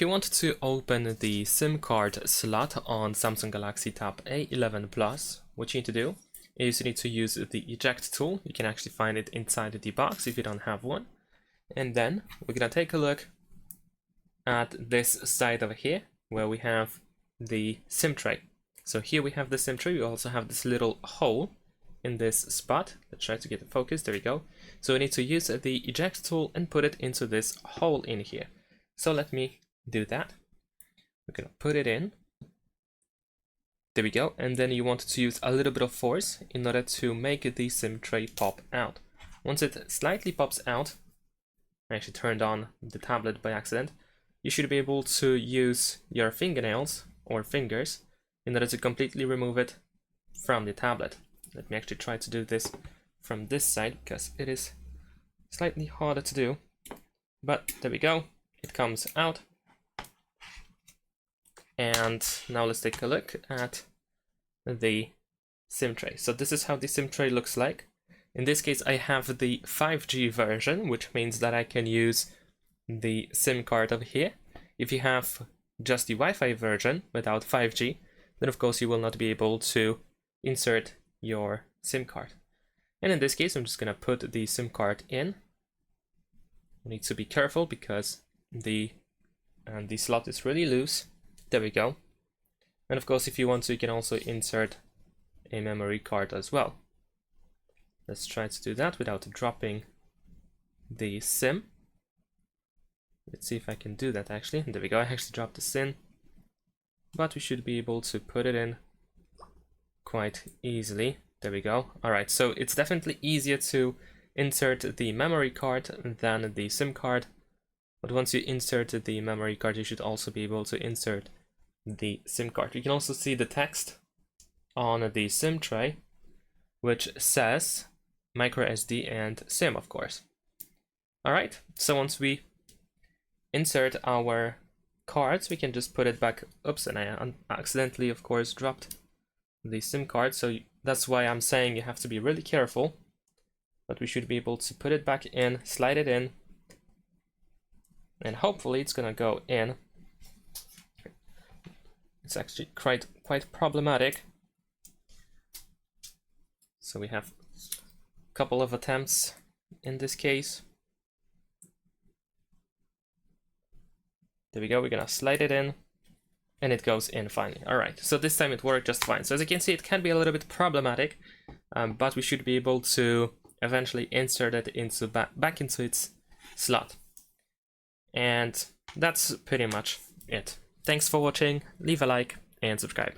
if you want to open the SIM card slot on Samsung Galaxy Tab A11 Plus, what you need to do is you need to use the Eject tool. You can actually find it inside the box if you don't have one. And then we're gonna take a look at this side over here where we have the SIM tray. So here we have the SIM tray. We also have this little hole in this spot. Let's try to get it focused. There we go. So we need to use the Eject tool and put it into this hole in here. So let me do that. We're gonna put it in. There we go. And then you want to use a little bit of force in order to make the SIM tray pop out. Once it slightly pops out, I actually turned on the tablet by accident, you should be able to use your fingernails or fingers in order to completely remove it from the tablet. Let me actually try to do this from this side because it is slightly harder to do. But there we go. It comes out. And now let's take a look at the SIM tray. So this is how the SIM tray looks like. In this case, I have the 5G version, which means that I can use the SIM card over here. If you have just the Wi-Fi version without 5G, then of course you will not be able to insert your SIM card. And in this case, I'm just gonna put the SIM card in. You need to be careful because the slot is really loose. There we go. And of course, if you want to, you can also insert a memory card as well. Let's try to do that without dropping the SIM. Let's see if I can do that actually. There we go, I actually dropped the SIM. But we should be able to put it in quite easily. There we go. Alright, so it's definitely easier to insert the memory card than the SIM card. But once you insert the memory card, you should also be able to insert the SIM card. You can also see the text on the SIM tray, which says micro SD and SIM, of course. Alright, so once we insert our cards, we can just put it back. Oops, and I accidentally, of course, dropped the SIM card. So that's why I'm saying you have to be really careful. But we should be able to put it back in, slide it in, and hopefully it's gonna go in. It's actually quite problematic. So we have a couple of attempts in this case. There we go, we're gonna slide it in and it goes in finally. All right, so this time it worked just fine. So as you can see, it can be a little bit problematic, but we should be able to eventually insert it into back into its slot. And that's pretty much it. Thanks for watching, leave a like and subscribe.